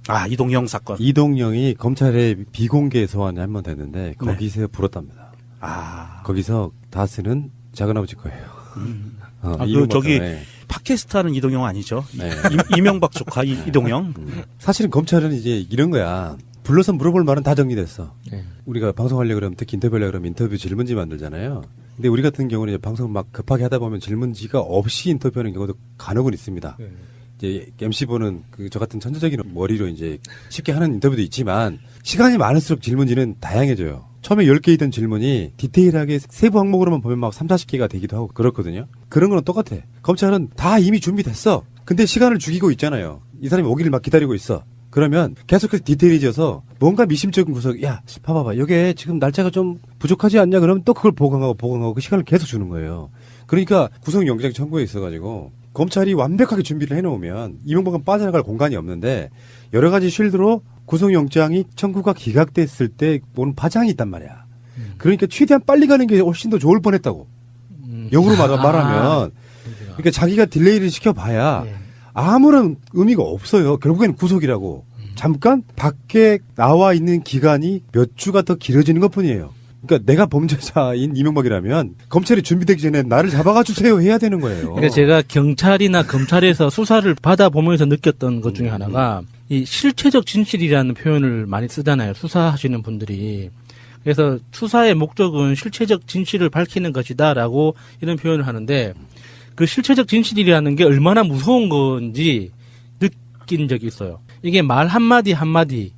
아, 이동영 사건. 이동영이 검찰에 비공개 소환이 한 번 됐는데 거기서 불었답니다. 아, 거기서 다스는 작은아버지 거예요. 저기 팟캐스트 하는 이동영 아니죠? 네. 이명박 조카 이동영. 사실은 검찰은 이제 이런 거야. 불러서 물어볼 말은 다 정리됐어. 네. 우리가 방송하려고 그러면 특히 인터뷰하려고 그러면 인터뷰 질문지 만들잖아요. 근데 우리 같은 경우는 이제 방송을 막 급하게 하다 보면 질문지가 없이 인터뷰하는 경우도 간혹은 있습니다. 네. 이제 MC분은 저 같은 천재적인 머리로 이제 쉽게 하는 인터뷰도 있지만 시간이 많을수록 질문지는 다양해져요. 처음에 10개이던 질문이 디테일하게 세부 항목으로만 보면 막 3, 40개가 되기도 하고 그렇거든요. 그런 거는 똑같아. 검찰은 다 이미 준비됐어. 근데 시간을 죽이고 있잖아요. 이 사람이 오기를 막 기다리고 있어. 그러면 계속해서 디테일해져서 뭔가 미심쩍은 구석, 야, 봐봐봐. 이게 지금 날짜가 좀 부족하지 않냐? 그러면 또 그걸 보강하고 그 시간을 계속 주는 거예요. 그러니까 구속영장 청구에 있어가지고 검찰이 완벽하게 준비를 해놓으면 이명박은 빠져나갈 공간이 없는데 여러 가지 쉴드로 구속영장이 청구가 기각됐을 때 오는 파장이 있단 말이야. 그러니까 최대한 빨리 가는 게 훨씬 더 좋을 뻔했다고. 역으로 말하면. 그러니까 자기가 딜레이를 시켜봐야 네. 아무런 의미가 없어요. 결국에는 구속이라고. 잠깐 밖에 나와 있는 기간이 몇 주가 더 길어지는 것뿐이에요. 그러니까 내가 범죄자인 이명박이라면 검찰이 준비되기 전에 나를 잡아가 주세요 해야 되는 거예요. 그러니까 제가 경찰이나 검찰에서 수사를 받아보면서 느꼈던 것 중에 하나가 이 실체적 진실이라는 표현을 많이 쓰잖아요. 수사하시는 분들이. 그래서 수사의 목적은 실체적 진실을 밝히는 것이다라고 이런 표현을 하는데 그 실체적 진실이라는 게 얼마나 무서운 건지 느낀 적이 있어요. 이게 말 한마디 한마디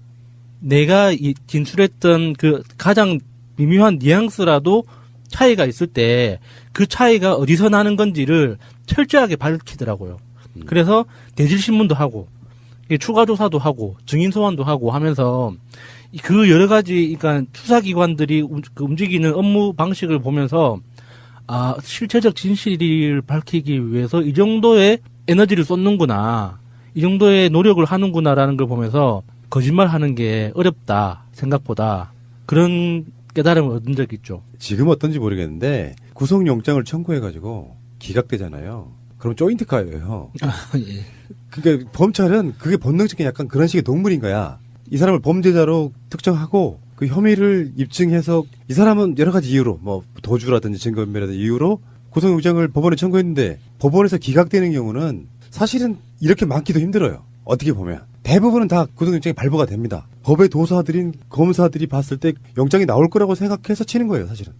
내가 진술했던 그 가장 미묘한 뉘앙스라도 차이가 있을 때 그 차이가 어디서 나는 건지를 철저하게 밝히더라고요. 그래서 대질신문도 하고 추가 조사도 하고 증인 소환도 하고 하면서 그 여러 가지 그러니까 수사기관들이 움직이는 업무 방식을 보면서 아, 실체적 진실을 밝히기 위해서 이 정도의 에너지를 쏟는구나. 이 정도의 노력을 하는구나라는 걸 보면서 거짓말 하는 게 어렵다. 생각보다. 그런 깨달음을 얻은 적이 있죠. 지금 어떤지 모르겠는데 구속영장을 청구해가지고 기각되잖아요. 그럼 조인트카예요. 예. 그러니까 검찰은 그게 본능적인 약간 그런 식의 동물인 거야. 이 사람을 범죄자로 특정하고 그 혐의를 입증해서 이 사람은 여러 가지 이유로 뭐 도주라든지 증거인멸이라든지 이유로 구속영장을 법원에 청구했는데 법원에서 기각되는 경우는 사실은 이렇게 많기도 힘들어요. 어떻게 보면. 대부분은 다 구속영장이 발부가 됩니다. 법의 도사들인 검사들이 봤을 때 영장이 나올 거라고 생각해서 치는 거예요, 사실은.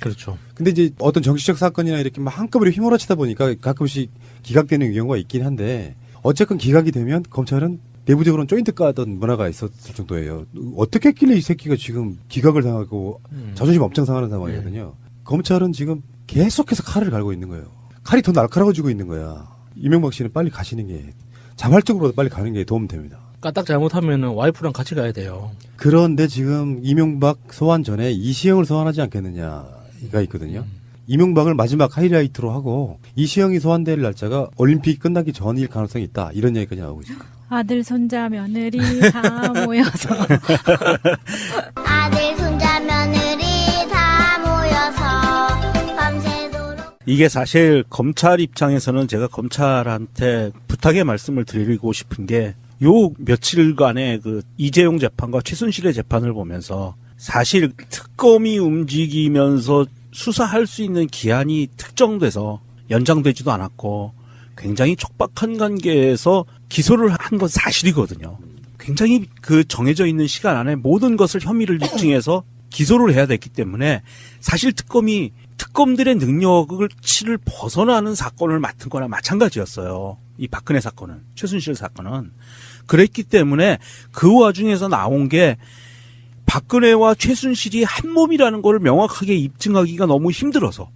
그렇죠. 근데 이제 어떤 정치적 사건이나 이렇게 막 한꺼번에 휘몰아치다 보니까 가끔씩 기각되는 경우가 있긴 한데 어쨌건 기각이 되면 검찰은 내부적으로는 조인트 까던 문화가 있었을 정도예요. 어떻게 했길래 이 새끼가 지금 기각을 당하고 자존심 엄청 상하는 상황이거든요. 검찰은 지금 계속해서 칼을 갈고 있는 거예요. 칼이 더 날카로워지고 있는 거야. 이명박 씨는 빨리 가시는 게 자발적으로 빨리 가는 게 도움됩니다. 까딱 잘못하면은 와이프랑 같이 가야 돼요. 그런데 지금 이명박 소환 전에 이시영을 소환하지 않겠느냐가 있거든요. 이명박을 마지막 하이라이트로 하고 이시영이 소환될 날짜가 올림픽 끝나기 전일 가능성이 있다. 이런 얘기까지 나오고 있어요. 아들, 손자, 며느리 다 모여서 아들, 손자, 며느리 다 모여서 밤새도록. 이게 사실 검찰 입장에서는 제가 검찰한테 부탁의 말씀을 드리고 싶은 게 요 며칠간의 그 이재용 재판과 최순실의 재판을 보면서 사실 특검이 움직이면서 수사할 수 있는 기한이 특정돼서 연장되지도 않았고 굉장히 촉박한 관계에서 기소를 한 건 사실이거든요. 굉장히 그 정해져 있는 시간 안에 모든 것을 혐의를 입증해서 기소를 해야 됐기 때문에 사실 특검들의 능력을 치를 벗어나는 사건을 맡은 거나 마찬가지였어요. 이 박근혜 사건은, 최순실 사건은. 그랬기 때문에 그 와중에서 나온 게 박근혜와 최순실이 한 몸이라는 걸 명확하게 입증하기가 너무 힘들어서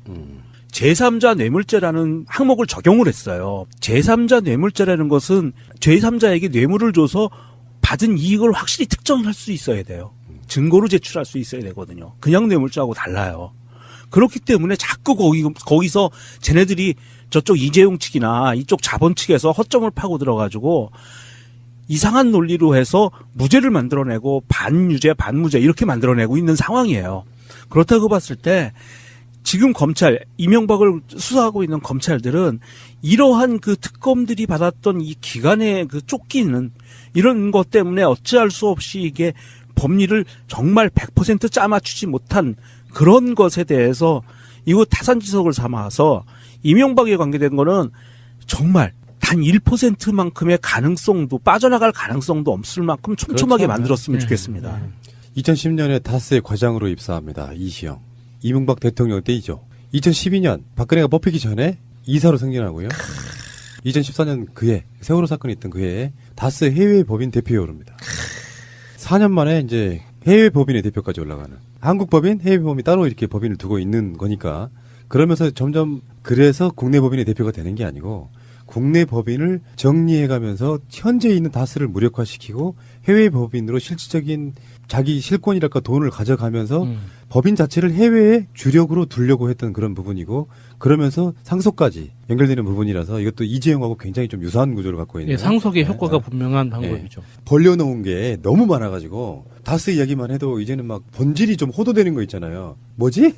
제3자 뇌물죄라는 항목을 적용을 했어요. 제3자 뇌물죄라는 것은 제3자에게 뇌물을 줘서 받은 이익을 확실히 특정할 수 있어야 돼요. 증거로 제출할 수 있어야 되거든요. 그냥 뇌물죄하고 달라요. 그렇기 때문에 자꾸 거기서 쟤네들이 저쪽 이재용 측이나 이쪽 자본 측에서 허점을 파고 들어가지고 이상한 논리로 해서 무죄를 만들어내고 반유죄, 반무죄 이렇게 만들어내고 있는 상황이에요. 그렇다고 봤을 때 지금 검찰, 이명박을 수사하고 있는 검찰들은 이러한 그 특검들이 받았던 이 기간의 그 쫓기는 이런 것 때문에 어찌할 수 없이 이게 법리를 정말 100% 짜맞추지 못한 그런 것에 대해서 이거 타산지석을 삼아서 이명박에 관계된 거는 정말 단 1%만큼의 가능성도 빠져나갈 가능성도 없을 만큼 촘촘하게 그렇죠. 만들었으면 네. 좋겠습니다. 2010년에 다스의 과장으로 입사합니다. 이시영. 이명박 대통령 때이죠. 2012년 박근혜가 뽑히기 전에 이사로 승진하고요. 2014년 그해 세월호 사건이 있던 그해에 다스 해외 법인 대표에 오릅니다. 4년 만에 이제 해외 법인의 대표까지 올라가는. 한국 법인, 해외 법인 따로 이렇게 법인을 두고 있는 거니까 그러면서 점점 그래서 국내 법인의 대표가 되는 게 아니고 국내 법인을 정리해가면서 현재 있는 다스를 무력화시키고 해외 법인으로 실질적인 자기 실권이랄까 돈을 가져가면서 법인 자체를 해외에 주력으로 두려고 했던 그런 부분이고 그러면서 상속까지 연결되는 부분이라서 이것도 이재용하고 굉장히 좀 유사한 구조를 갖고 있는. 예, 상속의 네, 효과가 네. 분명한 방법이죠. 벌려놓은 게 너무 많아가지고 다스 이야기만 해도 이제는 막 본질이 좀 호도되는 거 있잖아요. 뭐지?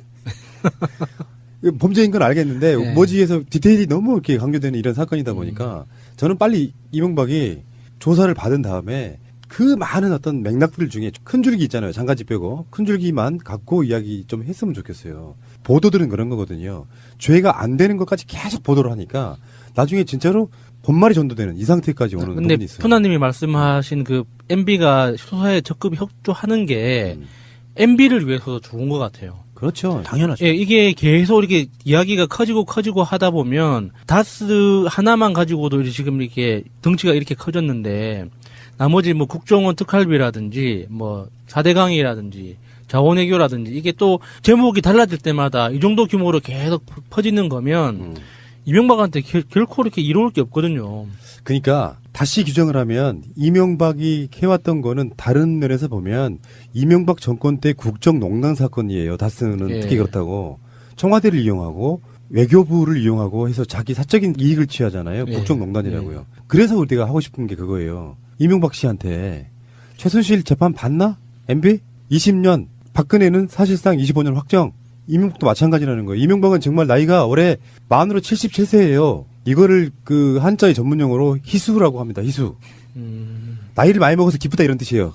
범죄인 건 알겠는데 네. 뭐지 해서 디테일이 너무 이렇게 강조되는 이런 사건이다 보니까 저는 빨리 이명박이 조사를 받은 다음에 그 많은 어떤 맥락들 중에 큰 줄기 있잖아요. 장가지 빼고 큰 줄기만 갖고 이야기 좀 했으면 좋겠어요. 보도들은 그런 거거든요. 죄가 안 되는 것까지 계속 보도를 하니까 나중에 진짜로 본말이 전도되는 이 상태까지 오는 근데 부분이 있어요. 푸나님이 말씀하신 그 MB가 수사에 적극 협조하는 게 MB를 위해서 좋은 것 같아요. 그렇죠. 당연하죠. 예, 이게 계속 이렇게 이야기가 커지고 하다 보면 다스 하나만 가지고도 지금 이렇게 덩치가 이렇게 커졌는데 나머지 뭐 국정원 특활비라든지 뭐 4대강이라든지 자원외교라든지 이게 또 제목이 달라질 때마다 이 정도 규모로 계속 퍼지는 거면 이명박한테 결코 이렇게 이로울 게 없거든요. 그러니까 다시 규정을 하면 이명박이 해왔던 거는 다른 면에서 보면 이명박 정권 때 국정농단 사건이에요. 다스는 예. 특히 그렇다고 청와대를 이용하고 외교부를 이용하고 해서 자기 사적인 이익을 취하잖아요. 예. 국정농단이라고요. 그래서 우리가 하고 싶은 게 그거예요. 이명박 씨한테 최순실 재판 봤나? MB? 20년 박근혜는 사실상 25년 확정. 이명박도 마찬가지라는 거예요. 이명박은 정말 나이가 올해 만으로 77세예요. 이거를 그 한자의 전문용어로 희수라고 합니다. 희수. 나이를 많이 먹어서 기쁘다 이런 뜻이에요.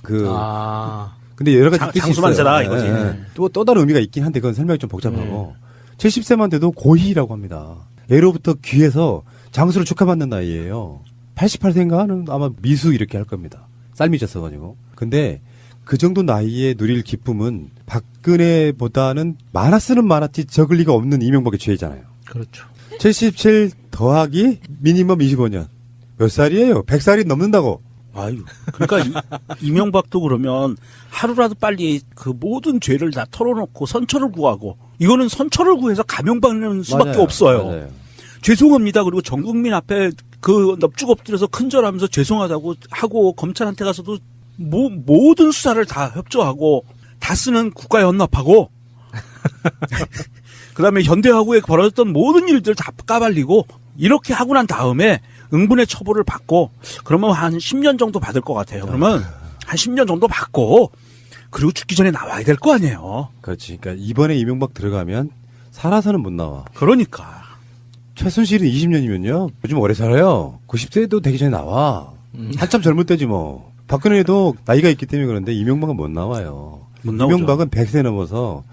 근데 여러 가지 뜻이 장수만세다 있어요. 이거지. 예, 예. 또 다른 의미가 있긴 한데 그건 설명이 좀 복잡하고 70세만 돼도 고희라고 합니다. 예로부터 귀에서 장수를 축하받는 나이예요. 88세인가는 아마 미수 이렇게 할 겁니다. 쌀미졌어가지고. 근데 그 정도 나이에 누릴 기쁨은 박근혜보다는 많았으면 많았지 적을 리가 없는 이명박의 죄잖아요. 그렇죠. 77 더하기 미니멈 25년. 몇 살이에요? 100살이 넘는다고. 아유. 그러니까 이명박도 그러면 하루라도 빨리 그 모든 죄를 다 털어놓고 선처를 구하고 이거는 선처를 구해서 감형받는 수밖에 맞아요. 없어요. 맞아요. 죄송합니다. 그리고 전 국민 앞에 그 넙죽 엎드려서 큰절하면서 죄송하다고 하고 검찰한테 가서도 모든 수사를 다 협조하고 다스는 국가에 헌납하고 그다음에 현대화구에 벌어졌던 모든 일들 다 까발리고 이렇게 하고 난 다음에 응분의 처벌을 받고 그러면 한 10년 정도 받을 것 같아요. 그러면 한 10년 정도 받고 그리고 죽기 전에 나와야 될 거 아니에요. 그렇지. 그러니까 이번에 이명박 들어가면 살아서는 못 나와. 그러니까. 최순실은 20년이면요. 요즘 오래 살아요. 90세도 되기 전에 나와. 한참 젊을 때지 뭐. 박근혜도 나이가 있기 때문에 그런데 이명박은 못 나와요. 못 나오죠. 이명박은 100세 넘어서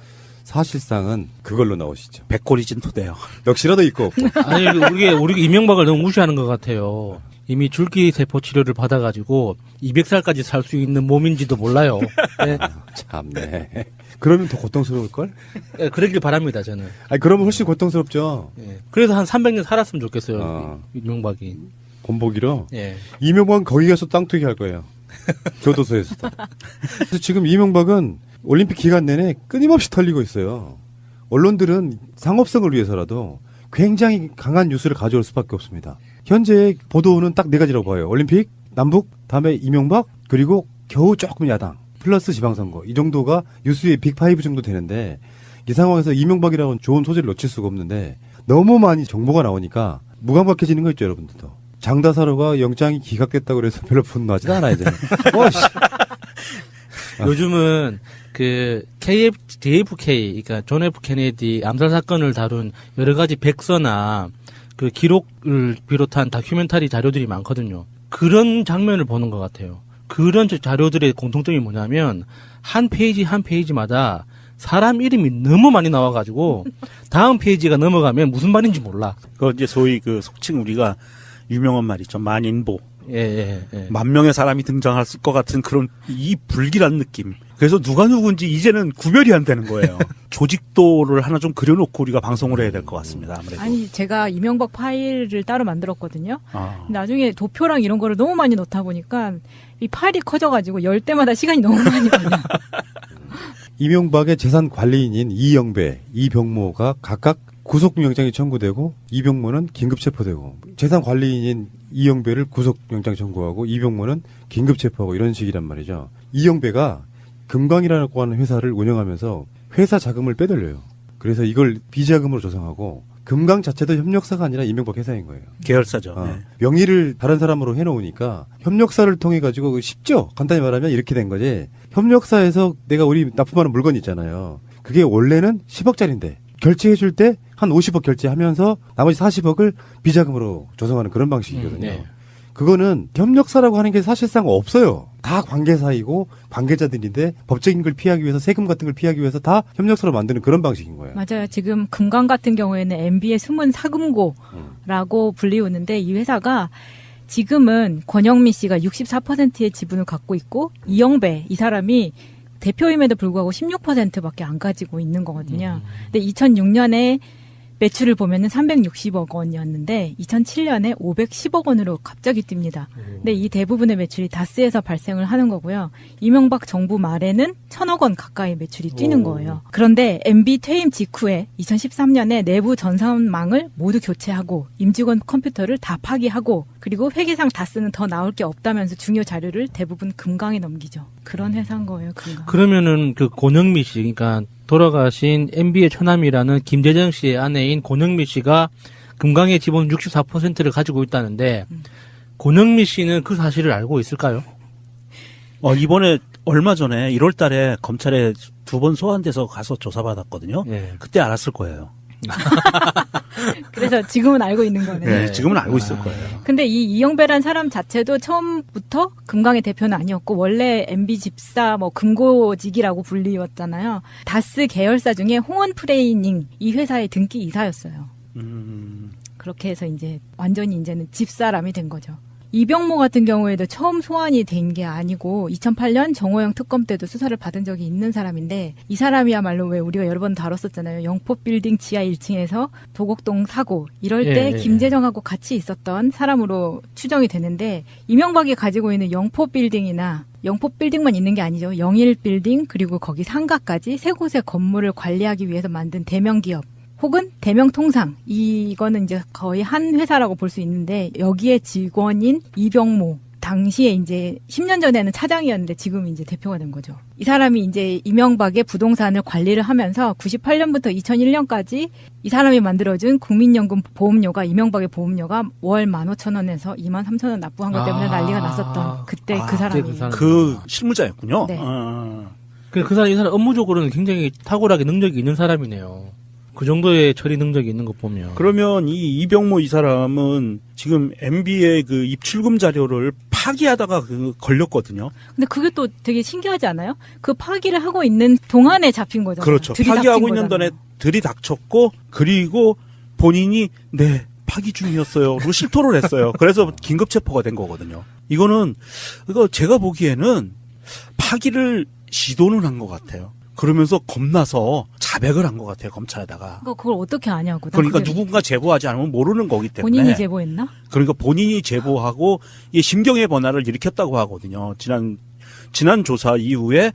사실상은 그걸로 나오시죠. 백골이진 토대요. 넋이라도 있고 없고. 아니 우리가 이명박을 너무 무시하는 것 같아요. 이미 줄기세포 치료를 받아가지고 200살까지 살 수 있는 몸인지도 몰라요. 네. 참네. 그러면 더 고통스러울걸? 네, 그러길 바랍니다, 저는. 아니, 그러면 훨씬 고통스럽죠. 예. 그래서 한 300년 살았으면 좋겠어요, 어. 이명박이. 곤보기로. 예. 이명박은 거기 가서 땅 투기 할 거예요. 교도소에서도. 그래서 지금 이명박은 올림픽 기간 내내 끊임없이 털리고 있어요. 언론들은 상업성을 위해서라도 굉장히 강한 뉴스를 가져올 수밖에 없습니다. 현재 보도는 딱 네 가지라고 봐요. 올림픽, 남북, 다음에 이명박, 그리고 겨우 조금 야당, 플러스 지방선거. 이 정도가 뉴스의 빅5 정도 되는데 이 상황에서 이명박이라고는 좋은 소재를 놓칠 수가 없는데 너무 많이 정보가 나오니까 무감각해지는 거 있죠, 여러분들도. 장다사로가 영장이 기각됐다고 그래서 별로 분노하지도 않아요, 이제. 요즘은 그 JFK, 그러니까 존 F 케네디 암살 사건을 다룬 여러 가지 백서나 그 기록을 비롯한 다큐멘터리 자료들이 많거든요. 그런 장면을 보는 것 같아요. 그런 자료들의 공통점이 뭐냐면 한 페이지 한 페이지마다 사람 이름이 너무 많이 나와가지고 다음 페이지가 넘어가면 무슨 말인지 몰라. 그 이제 소위 그 속칭 우리가 유명한 말이죠. 만인보. 예. 만 명의 사람이 등장할 것 같은 그런 이 불길한 느낌. 그래서 누가 누군지 이제는 구별이 안 되는 거예요. 조직도를 하나 좀 그려놓고 우리가 방송을 해야 될 것 같습니다. 아무래도. 아니 제가 이명박 파일을 따로 만들었거든요. 아. 나중에 도표랑 이런 거를 너무 많이 넣다 보니까 이 파일이 커져가지고 열 때마다 시간이 너무 많이 걸려. 이명박의 재산 관리인인 이영배, 이병모가 각각 구속영장이 청구되고 이병모는 긴급 체포되고 재산 관리인인 이영배를 구속영장 청구하고 이병모는 긴급 체포하고 이런 식이란 말이죠. 이영배가 금강이라고 하는 회사를 운영하면서 회사 자금을 빼돌려요. 그래서 이걸 비자금으로 조성하고 금강 자체도 협력사가 아니라 이명박 회사인 거예요. 계열사죠. 네. 명의를 다른 사람으로 해놓으니까 협력사를 통해 가지고 쉽죠. 간단히 말하면 이렇게 된 거지. 협력사에서 내가 우리 납품하는 물건 있잖아요. 그게 원래는 10억짜리인데 결제해 줄 때 한 50억 결제하면서 나머지 40억을 비자금으로 조성하는 그런 방식이거든요. 네. 그거는 협력사라고 하는 게 사실상 없어요. 다 관계사이고 관계자들인데 법적인 걸 피하기 위해서 세금 같은 걸 피하기 위해서 다 협력사로 만드는 그런 방식인 거예요. 맞아요. 지금 금강 같은 경우에는 MB의 숨은 사금고라고 불리우는데 이 회사가 지금은 권영미 씨가 64%의 지분을 갖고 있고 이영배 이 사람이 대표임에도 불구하고 16%밖에 안 가지고 있는 거거든요. 근데 2006년에 매출을 보면은 360억 원이었는데 2007년에 510억 원으로 갑자기 뜁니다. 근데 이 대부분의 매출이 다스에서 발생을 하는 거고요. 이명박 정부 말에는 1,000억 원 가까이 매출이 뛰는 거예요. 그런데 MB 퇴임 직후에 2013년에 내부 전산망을 모두 교체하고 임직원 컴퓨터를 다 파기하고 그리고 회계상 다스는 더 나올 게 없다면서 중요 자료를 대부분 금강에 넘기죠. 그런 회사인 거예요, 금강. 그러면은 그 권영미 씨, 그러니까 돌아가신 MB의 처남이라는 김재정 씨의 아내인 권영미 씨가 금강의 지분 64%를 가지고 있다는데 권영미 씨는 그 사실을 알고 있을까요? 이번에 얼마 전에 1월 달에 검찰에 2번 소환돼서 가서 조사받았거든요. 예. 그때 알았을 거예요. 그래서 지금은 알고 있는 거네요. 네, 지금은 알고 있을 거예요. 근데 이 이영배란 사람 자체도 처음부터 금강의 대표는 아니었고 원래 MB 집사 뭐 금고직이라고 불리웠잖아요. 다스 계열사 중에 홍원 프레이닝 이 회사의 등기 이사였어요. 그렇게 해서 이제 완전히 이제는 집사람이 된 거죠. 이병모 같은 경우에도 처음 소환이 된 게 아니고 2008년 정호영 특검 때도 수사를 받은 적이 있는 사람인데 이 사람이야말로 왜 우리가 여러 번 다뤘었잖아요. 영포빌딩 지하 1층에서 도곡동 사고 이럴 때 김재정하고 같이 있었던 사람으로 추정이 되는데 이명박이 가지고 있는 영포빌딩이나 영포빌딩만 있는 게 아니죠. 영일빌딩 그리고 거기 상가까지 세 곳의 건물을 관리하기 위해서 만든 대명기업 혹은 대명통상 이거는 이제 거의 한 회사라고 볼 수 있는데 여기에 직원인 이병모 당시에 이제 10년 전에는 차장이었는데 지금 이제 대표가 된 거죠. 이 사람이 이제 이명박의 부동산을 관리를 하면서 98년부터 2001년까지 이 사람이 만들어준 국민연금 보험료가 이명박의 보험료가 월 15,000원에서 23,000원 납부한 것 때문에 난리가 났었던 그때 그 사람이 그 실무자였군요. 네. 그 사람 이 사람 업무적으로는 굉장히 탁월하게 능력이 있는 사람이네요. 그 정도의 처리 능력이 있는 것 보면. 그러면 이 이병모 이 사람은 지금 MB의 그 입출금 자료를 파기하다가 걸렸거든요. 근데 그게 또 되게 신기하지 않아요? 그 파기를 하고 있는 동안에 잡힌 거잖아요. 그렇죠. 파기하고 있는 동안에 들이닥쳤고 그리고 본인이 파기 중이었어요. 로 실토를 했어요. 그래서 긴급 체포가 된 거거든요. 이거 제가 보기에는 파기를 시도는 한 것 같아요. 그러면서 겁나서 자백을 한 것 같아요, 검찰에다가. 그걸 어떻게 아냐고. 그러니까 누군가 제보하지 않으면 모르는 거기 때문에. 본인이 제보했나? 그러니까 본인이 제보하고 이 심경의 변화를 일으켰다고 하거든요. 지난 조사 이후에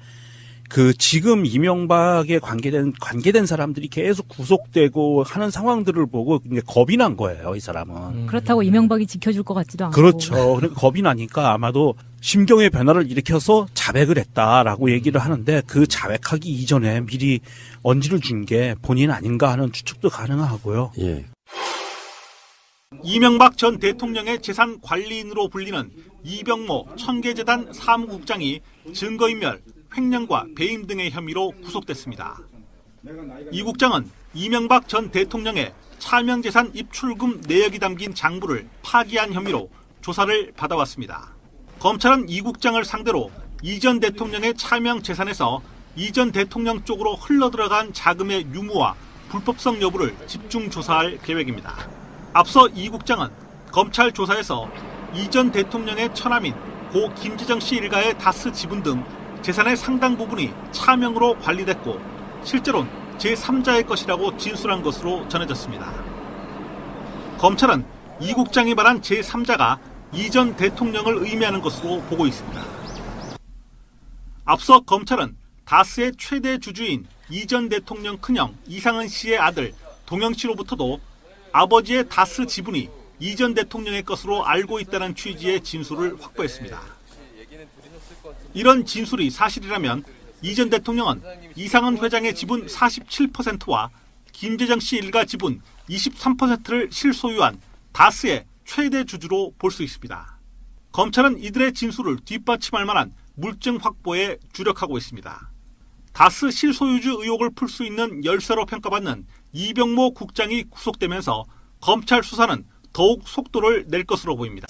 지금 이명박에 관계된 사람들이 계속 구속되고 하는 상황들을 보고 이제 겁이 난 거예요, 이 사람은. 그렇다고 이명박이 지켜줄 것 같지도 않고. 그렇죠. 그러니까 겁이 나니까 아마도 심경의 변화를 일으켜서 자백을 했다라고 얘기를 하는데 그 자백하기 이전에 미리 언지를 준 게 본인 아닌가 하는 추측도 가능하고요. 예. 이명박 전 대통령의 재산 관리인으로 불리는 이병모 청계재단 사무국장이 증거인멸, 횡령과 배임 등의 혐의로 구속됐습니다. 이 국장은 이명박 전 대통령의 차명재산 입출금 내역이 담긴 장부를 파기한 혐의로 조사를 받아왔습니다. 검찰은 이 국장을 상대로 이 전 대통령의 차명재산에서 이 전 대통령 쪽으로 흘러들어간 자금의 유무와 불법성 여부를 집중 조사할 계획입니다. 앞서 이 국장은 검찰 조사에서 이 전 대통령의 처남인 고 김재정 씨 일가의 다스 지분 등 재산의 상당 부분이 차명으로 관리됐고 실제로는 제3자의 것이라고 진술한 것으로 전해졌습니다. 검찰은 이 국장이 말한 제3자가 이 전 대통령을 의미하는 것으로 보고 있습니다. 앞서 검찰은 다스의 최대 주주인 이 전 대통령 큰형 이상은 씨의 아들 동영 씨로부터도 아버지의 다스 지분이 이 전 대통령의 것으로 알고 있다는 취지의 진술을 확보했습니다. 이런 진술이 사실이라면 이 전 대통령은 이상은 회장의 지분 47%와 김재정 씨 일가 지분 23%를 실소유한 다스의 최대 주주로 볼 수 있습니다. 검찰은 이들의 진술을 뒷받침할 만한 물증 확보에 주력하고 있습니다. 다스 실소유주 의혹을 풀 수 있는 열쇠로 평가받는 이병모 국장이 구속되면서 검찰 수사는 더욱 속도를 낼 것으로 보입니다.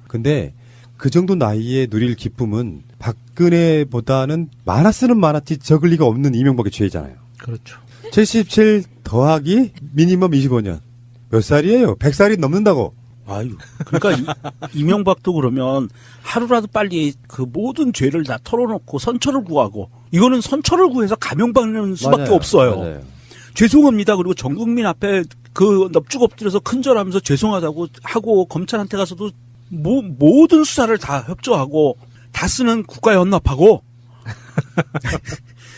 근데 그 정도 나이에 누릴 기쁨은 박근혜보다는 많았으면 많았지 적을 리가 없는 이명박의 죄잖아요. 그렇죠. 77 더하기 미니멈 25년. 몇 살이에요? 100살이 넘는다고. 아유, 그러니까 이명박도 그러면 하루라도 빨리 그 모든 죄를 다 털어놓고 선처를 구하고 이거는 선처를 구해서 감형받는 수밖에 맞아요. 없어요. 맞아요. 죄송합니다. 그리고 전 국민 앞에 그 넙죽 엎드려서 큰절하면서 죄송하다고 하고 검찰한테 가서도 모든 수사를 다 협조하고 다스는 국가에 헌납하고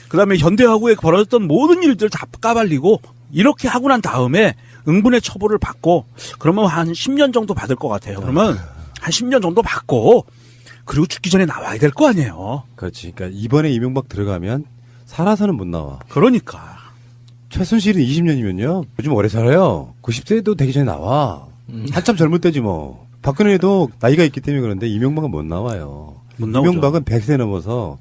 그다음에 현대화구에 벌어졌던 모든 일들 다 까발리고 이렇게 하고 난 다음에 응분의 처벌을 받고 그러면 한 10년 정도 받을 것 같아요. 그러면 한 10년 정도 받고 그리고 죽기 전에 나와야 될 거 아니에요. 그렇지. 그러니까 이번에 이명박 들어가면 살아서는 못 나와. 그러니까. 최순실은 20년이면요. 요즘 오래 살아요. 90세도 되기 전에 나와. 한참 젊을 때지 뭐. 박근혜도 나이가 있기 때문에 그런데 이명박은 못 나와요. 못 나오죠. 이명박은 100세 넘어서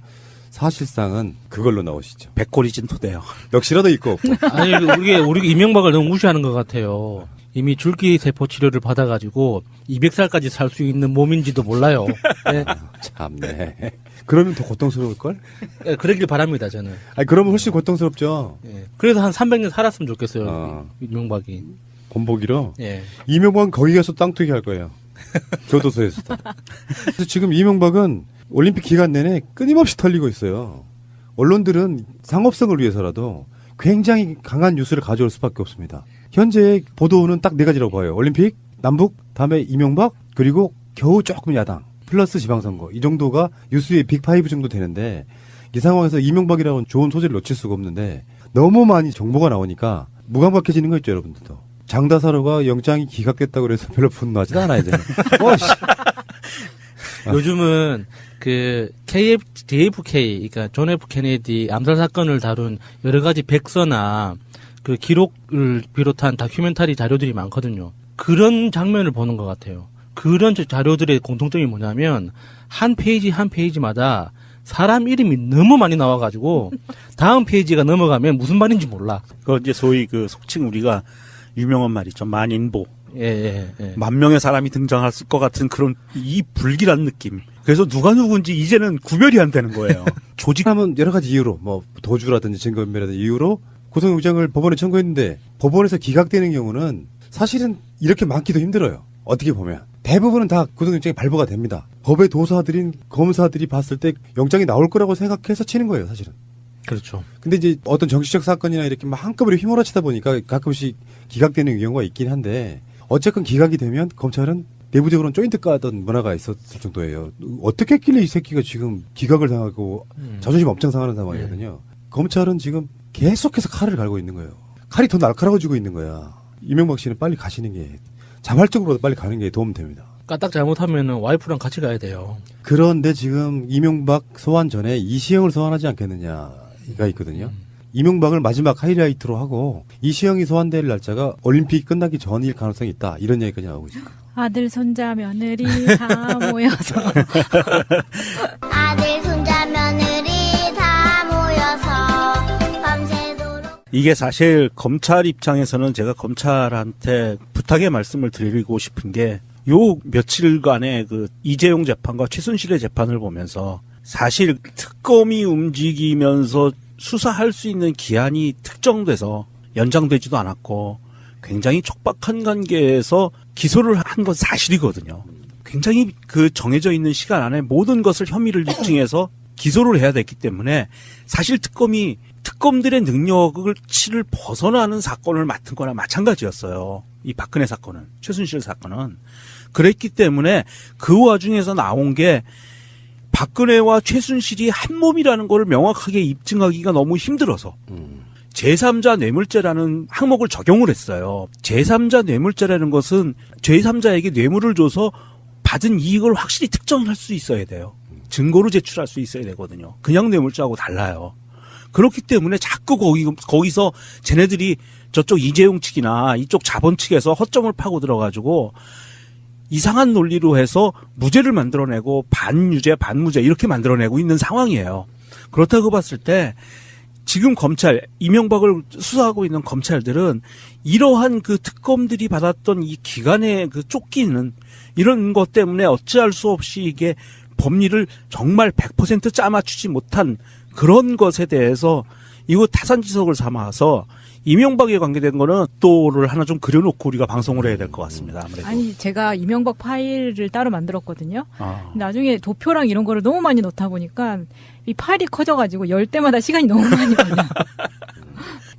사실상은 그걸로 나오시죠. 백골이진 토대요. 넋이라도 있고 없고. 아니, 우리 이명박을 너무 무시하는 것 같아요. 이미 줄기세포 치료를 받아가지고 200살까지 살 수 있는 몸인지도 몰라요. 네. 참네. 그러면 더 고통스러울걸? 네, 그러길 바랍니다, 저는. 아니, 그러면 훨씬 고통스럽죠. 네. 그래서 한 300년 살았으면 좋겠어요, 이명박이. 본보기로? 예. 이명박은 거기 가서 땅 투기 할 거예요. 교도소에서도. 그래서 지금 이명박은 올림픽 기간 내내 끊임없이 털리고 있어요. 언론들은 상업성을 위해서라도 굉장히 강한 뉴스를 가져올 수밖에 없습니다. 현재 보도는 딱 네 가지라고 봐요. 올림픽, 남북, 다음에 이명박, 그리고 겨우 조금 야당, 플러스 지방선거. 이 정도가 뉴스의 빅5 정도 되는데 이 상황에서 이명박이라는 좋은 소재를 놓칠 수가 없는데 너무 많이 정보가 나오니까 무감각해지는 거 있죠, 여러분들도. 장다사로가 영장이 기각됐다고 그래서 별로 분노하지도 않아요, 이제. 요즘은 그 JFK, 그러니까 존 F 케네디 암살 사건을 다룬 여러 가지 백서나 그 기록을 비롯한 다큐멘터리 자료들이 많거든요. 그런 장면을 보는 것 같아요. 그런 자료들의 공통점이 뭐냐면 한 페이지 한 페이지마다 사람 이름이 너무 많이 나와가지고 다음 페이지가 넘어가면 무슨 말인지 몰라. 그거 이제 소위 그 속칭 우리가 유명한 말이죠. 만인보. 예. 만 명의 사람이 등장할 것 같은 그런 이 불길한 느낌. 그래서 누가 누군지 이제는 구별이 안 되는 거예요. 조직하면 여러 가지 이유로 뭐 도주라든지 증거인멸이라든지 이유로 구속영장을 법원에 청구했는데 법원에서 기각되는 경우는 사실은 이렇게 많기도 힘들어요. 어떻게 보면 대부분은 다 구속영장이 발부가 됩니다. 법의 도사들인 검사들이 봤을 때 영장이 나올 거라고 생각해서 치는 거예요, 사실은. 그렇죠. 근데 이제 어떤 정치적 사건이나 이렇게 막 한꺼번에 휘몰아치다 보니까 가끔씩 기각되는 경우가 있긴 한데 어쨌건 기각이 되면 검찰은 내부적으로는 조인트 까던 문화가 있었을 정도예요. 어떻게 했길래 이 새끼가 지금 기각을 당하고 자존심 엄청 상하는 상황이거든요. 검찰은 지금 계속해서 칼을 갈고 있는 거예요. 칼이 더 날카로워지고 있는 거야. 이명박 씨는 빨리 가시는 게 자발적으로 빨리 가는 게 도움됩니다. 까딱 잘못하면은 와이프랑 같이 가야 돼요. 그런데 지금 이명박 소환 전에 이시영을 소환하지 않겠느냐가 있거든요. 이명박을 마지막 하이라이트로 하고 이시영이 소환될 날짜가 올림픽 끝나기 전일 가능성이 있다. 이런 얘기까지 나오고 있어요. 아들, 손자, 며느리 다 모여서 아들 손자 며느리 다 이게 사실 검찰 입장에서는 제가 검찰한테 부탁의 말씀을 드리고 싶은 게 요 며칠간의 그 이재용 재판과 최순실의 재판을 보면서 사실 특검이 움직이면서 수사할 수 있는 기한이 특정돼서 연장되지도 않았고 굉장히 촉박한 관계에서 기소를 한 건 사실이거든요. 굉장히 그 정해져 있는 시간 안에 모든 것을 혐의를 입증해서 기소를 해야 됐기 때문에 사실 특검들의 능력치를 벗어나는 사건을 맡은 거나 마찬가지였어요. 이 박근혜 사건은, 최순실 사건은. 그랬기 때문에 그 와중에서 나온 게 박근혜와 최순실이 한 몸이라는 걸 명확하게 입증하기가 너무 힘들어서 제3자 뇌물죄라는 항목을 적용을 했어요. 제3자 뇌물죄라는 것은 제3자에게 뇌물을 줘서 받은 이익을 확실히 특정할 수 있어야 돼요. 증거로 제출할 수 있어야 되거든요. 그냥 뇌물죄하고 달라요. 그렇기 때문에 자꾸 거기서 쟤네들이 저쪽 이재용 측이나 이쪽 자본 측에서 허점을 파고 들어가지고 이상한 논리로 해서 무죄를 만들어내고 반유죄, 반무죄 이렇게 만들어내고 있는 상황이에요. 그렇다고 봤을 때 지금 검찰, 이명박을 수사하고 있는 검찰들은 이러한 그 특검들이 받았던 이 기간의 그 쫓기는 이런 것 때문에 어찌할 수 없이 이게 법리를 정말 100% 짜맞추지 못한 그런 것에 대해서 이거 타산지석을 삼아서 이명박에 관계된 거는 또를 하나 좀 그려놓고 우리가 방송을 해야 될 것 같습니다. 아무래도. 아니 제가 이명박 파일을 따로 만들었거든요. 나중에 도표랑 이런 거를 너무 많이 넣다 보니까 이 파일이 커져가지고 열 때마다 시간이 너무 많이 걸려.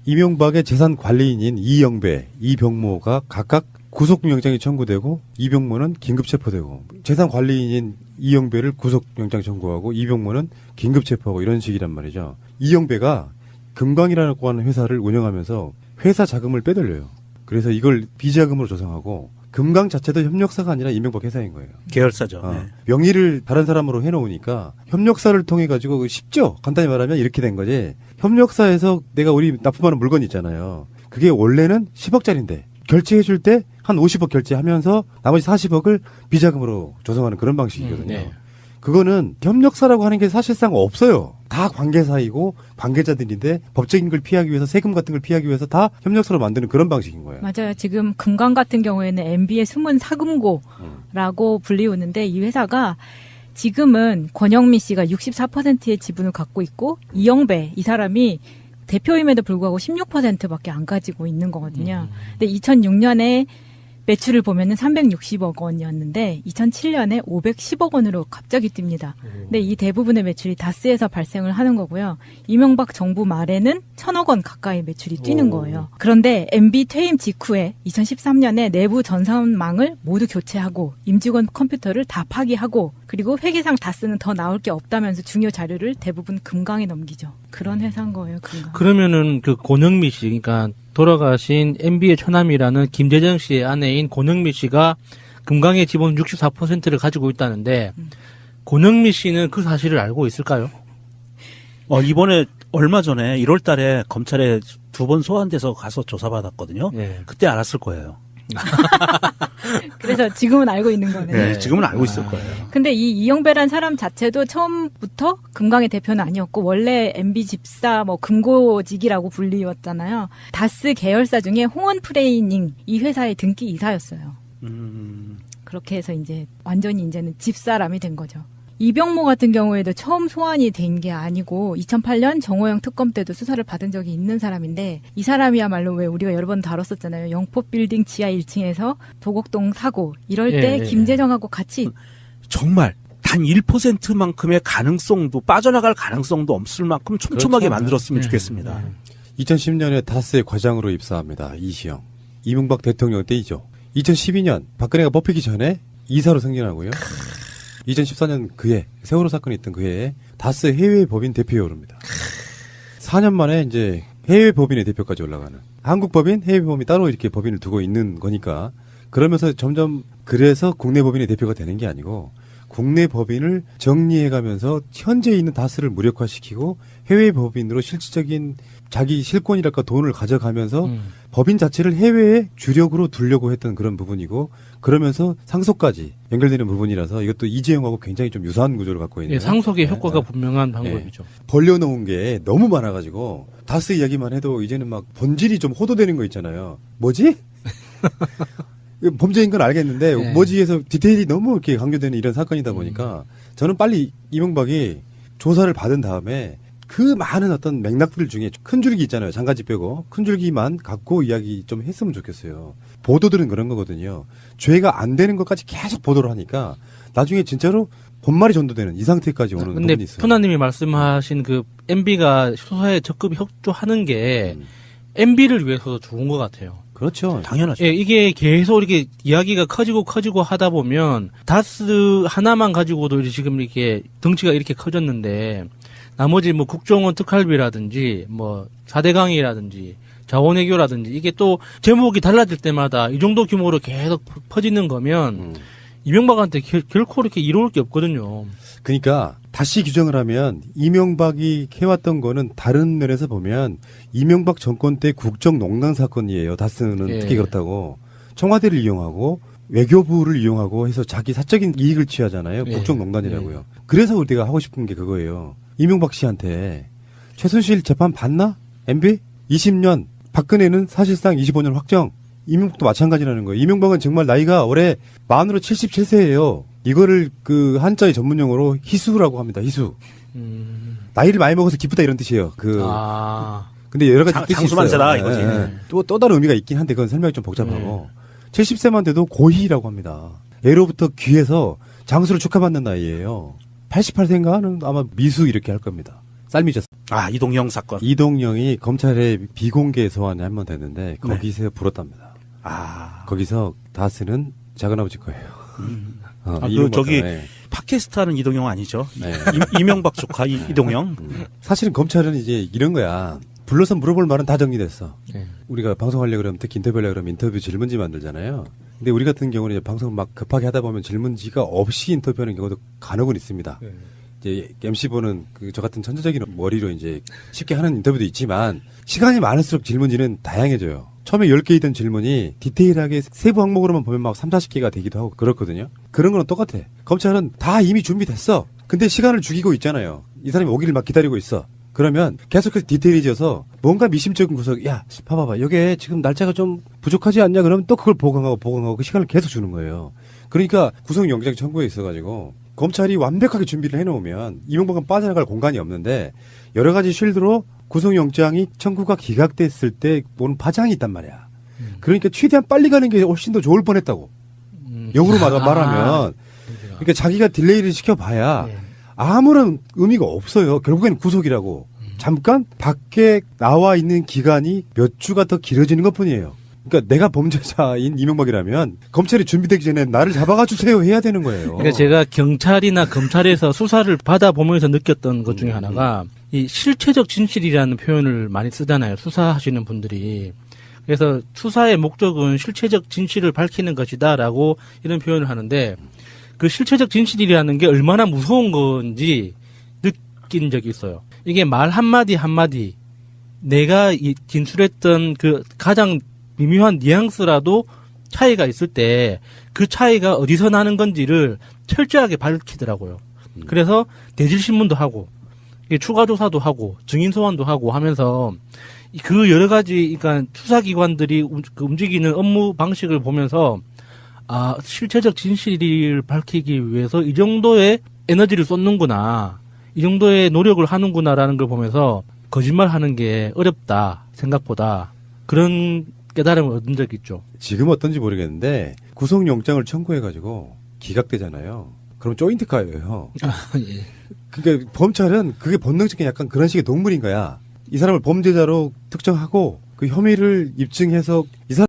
이명박의 재산 관리인인 이영배, 이병모가 각각 구속영장이 청구되고 이병모는 긴급체포되고 재산 관리인인 이영배를 구속영장 청구하고 이병모는 긴급체포하고 이런 식이란 말이죠. 이영배가 금강이라고 하는 회사를 운영하면서 회사 자금을 빼돌려요. 그래서 이걸 비자금으로 조성하고 금강 자체도 협력사가 아니라 이명박 회사인 거예요. 계열사죠. 네. 명의를 다른 사람으로 해놓으니까 협력사를 통해 가지고 쉽죠. 간단히 말하면 이렇게 된 거지. 협력사에서 내가 우리 납품하는 물건 있잖아요. 그게 원래는 10억짜리인데 결제해줄 때 한 50억 결제하면서 나머지 40억을 비자금으로 조성하는 그런 방식이거든요. 네. 그거는 협력사라고 하는 게 사실상 없어요. 다 관계사이고 관계자들인데 법적인 걸 피하기 위해서 세금 같은 걸 피하기 위해서 다 협력사로 만드는 그런 방식인 거예요. 맞아요. 지금 금강 같은 경우에는 MB의 숨은 사금고라고 불리우는데 이 회사가 지금은 권영미 씨가 64%의 지분을 갖고 있고 이영배 이 사람이 대표임에도 불구하고 16%밖에 안 가지고 있는 거거든요. 근데 2006년에 매출을 보면은 360억 원이었는데 2007년에 510억 원으로 갑자기 뜁니다. 근데 이 대부분의 매출이 다스에서 발생을 하는 거고요. 이명박 정부 말에는 1,000억 원 가까이 매출이 뛰는 거예요. 그런데 MB 퇴임 직후에 2013년에 내부 전산망을 모두 교체하고 임직원 컴퓨터를 다 파기하고 그리고 회계상 다스는 더 나올 게 없다면서 중요 자료를 대부분 금강에 넘기죠. 그런 회사인 거예요. 금강. 그러면은 그 고능미 씨, 그러니까 돌아가신 MB의 처남이라는 김재정 씨의 아내인 고능미 씨가 금강의 지분 64%를 가지고 있다는데 고능미 씨는 그 사실을 알고 있을까요? 이번에 얼마 전에 1월 달에 검찰에 2번 소환돼서 가서 조사받았거든요. 네. 그때 알았을 거예요. 그래서 지금은 알고 있는 거네요. 네, 지금은 알고 있을 거예요. 근데 이 이영배란 사람 자체도 처음부터 금강의 대표는 아니었고 원래 MB 집사 뭐 금고직이라고 불리웠잖아요. 다스 계열사 중에 홍원 프레이닝 이 회사의 등기 이사였어요. 그렇게 해서 이제 완전히 이제는 집사람이 된 거죠. 이병모 같은 경우에도 처음 소환이 된 게 아니고 2008년 정호영 특검 때도 수사를 받은 적이 있는 사람인데 이 사람이야말로 왜 우리가 여러 번 다뤘었잖아요. 영포빌딩 지하 1층에서 도곡동 사고 이럴 때 김재정하고 같이 정말 단 1%만큼의 가능성도 빠져나갈 가능성도 없을 만큼 촘촘하게 그렇죠. 만들었으면 네. 좋겠습니다. 2010년에 다스의 과장으로 입사합니다. 이시영. 이명박 대통령 때이죠. 2012년 박근혜가 뽑히기 전에 이사로 승진하고요. 2014년 그해 세월호 사건이 있던 그해에 다스 해외 법인 대표에 오릅니다. 4년 만에 이제 해외 법인의 대표까지 올라가는. 한국 법인, 해외 법인이 따로 이렇게 법인을 두고 있는 거니까 그러면서 점점 그래서 국내 법인의 대표가 되는 게 아니고 국내 법인을 정리해가면서 현재 있는 다스를 무력화시키고 해외 법인으로 실질적인 자기 실권이랄까 돈을 가져가면서 법인 자체를 해외에 주력으로 두려고 했던 그런 부분이고 그러면서 상속까지 연결되는 부분이라서 이것도 이재용하고 굉장히 좀 유사한 구조를 갖고 있는. 예, 상속의 효과가 분명한 방법이죠. 벌려놓은 게 너무 많아가지고 다스 이야기만 해도 이제는 막 본질이 좀 호도되는 거 있잖아요. 뭐지? 범죄인 건 알겠는데 네. 뭐지 해서 디테일이 너무 이렇게 강조되는 이런 사건이다 보니까 저는 빨리 이명박이 조사를 받은 다음에 그 많은 어떤 맥락들 중에 큰 줄기 있잖아요. 장가지 빼고 큰 줄기만 갖고 이야기 좀 했으면 좋겠어요. 보도들은 그런 거거든요. 죄가 안 되는 것까지 계속 보도를 하니까 나중에 진짜로 본말이 전도되는 이 상태까지 오는 근데 부분이 있어요. 푸나님이 말씀하신 그 MB가 수사에 적극 협조하는 게 MB를 위해서 좋은 것 같아요. 그렇죠. 당연하죠. 예, 이게 계속 이렇게 이야기가 커지고 하다 보면 다스 하나만 가지고도 지금 이렇게 덩치가 이렇게 커졌는데 나머지 뭐 국정원 특활비라든지 뭐 4대강이라든지 자원외교라든지 이게 또 제목이 달라질 때마다 이 정도 규모로 계속 퍼지는 거면 이명박한테 결코 이렇게 이로울 게 없거든요. 그러니까 다시 규정을 하면 이명박이 해왔던 거는 다른 면에서 보면 이명박 정권 때 국정농단 사건이에요. 다스는 예. 특히 그렇다고 청와대를 이용하고 외교부를 이용하고 해서 자기 사적인 이익을 취하잖아요. 예. 국정농단이라고요. 그래서 우리가 하고 싶은 게 그거예요. 이명박 씨한테 최순실 재판 봤나? MB? 20년 박근혜는 사실상 25년 확정. 이명박도 마찬가지라는 거예요. 이명박은 정말 나이가 올해 만으로 77세예요. 이거를 그 한자의 전문용어로 희수라고 합니다. 희수. 나이를 많이 먹어서 기쁘다 이런 뜻이에요. 근데 여러 가지 뜻이 장수만세다 있어요. 이거지. 또 다른 의미가 있긴 한데 그건 설명이 좀 복잡하고 70세만 돼도 고희라고 합니다. 예로부터 귀에서 장수를 축하받는 나이예요. 88세인가는 아마 미수 이렇게 할 겁니다. 쌀미졌어. 아, 이동영 사건. 이동영이 검찰에 비공개 소환이 한 번 됐는데 거기서 불었답니다. 아, 거기서 다스는 작은아버지 거예요. 그 저기 네. 팟캐스트 하는 이동영 아니죠? 네. 이명박 조카 이동영. 사실은 검찰은 이제 이런 거야. 불러서 물어볼 말은 다 정리됐어. 네. 우리가 방송하려고 그러면 특히 인터뷰하려고 그러면 인터뷰 질문지 만들잖아요. 근데 우리 같은 경우는 이제 방송을 막 급하게 하다 보면 질문지가 없이 인터뷰하는 경우도 간혹은 있습니다. 이제 MC 보는 그 저 같은 천재적인 머리로 이제 쉽게 하는 인터뷰도 있지만 시간이 많을수록 질문지는 다양해져요. 처음에 10개이던 질문이 디테일하게 세부 항목으로만 보면 막 3, 40개가 되기도 하고 그렇거든요. 그런 거는 똑같아. 검찰은 다 이미 준비됐어. 근데 시간을 죽이고 있잖아요. 이 사람이 오기를 막 기다리고 있어. 그러면 계속해서 디테일해져서 뭔가 미심쩍은 구석, 야, 봐봐봐. 여기에 지금 날짜가 좀 부족하지 않냐? 그러면 또 그걸 보강하고 그 시간을 계속 주는 거예요. 그러니까 구속영장 청구에 있어가지고 검찰이 완벽하게 준비를 해놓으면 이명박은 빠져나갈 공간이 없는데 여러 가지 쉴드로 구속영장이 청구가 기각됐을 때 보는 파장이 있단 말이야. 그러니까 최대한 빨리 가는 게 훨씬 더 좋을 뻔했다고. 역으로 말하면. 그러니까 자기가 딜레이를 시켜봐야 아무런 의미가 없어요. 결국에는 구속이라고. 잠깐 밖에 나와 있는 기간이 몇 주가 더 길어지는 것뿐이에요. 그러니까 내가 범죄자인 이명박이라면 검찰이 준비되기 전에 나를 잡아가 주세요 해야 되는 거예요. 그러니까 제가 경찰이나 검찰에서 수사를 받아보면서 느꼈던 것 중에 하나가 이 실체적 진실이라는 표현을 많이 쓰잖아요. 수사하시는 분들이. 그래서 수사의 목적은 실체적 진실을 밝히는 것이다라고 이런 표현을 하는데 그 실체적 진실이라는 게 얼마나 무서운 건지 느낀 적이 있어요. 이게 말 한마디 한마디 내가 진술했던 그 가장 미묘한 뉘앙스라도 차이가 있을 때 그 차이가 어디서 나는 건지를 철저하게 밝히더라고요. 그래서 대질신문도 하고 추가 조사도 하고 증인 소환도 하고 하면서 그 여러 가지 그러니까 수사기관들이 움직이는 업무 방식을 보면서 아 실체적 진실을 밝히기 위해서 이 정도의 에너지를 쏟는구나, 이 정도의 노력을 하는구나라는 걸 보면서 거짓말하는 게 어렵다 생각보다 그런 깨달음을 얻은 적이 있죠. 지금 어떤지 모르겠는데 구속영장을 청구해가지고 기각되잖아요. 그럼 조인트 가요예요. 예. 그러니까 검찰은 그게 본능적인 약간 그런 식의 동물인 거야. 이 사람을 범죄자로 특정하고 그 혐의를 입증해서 이 사람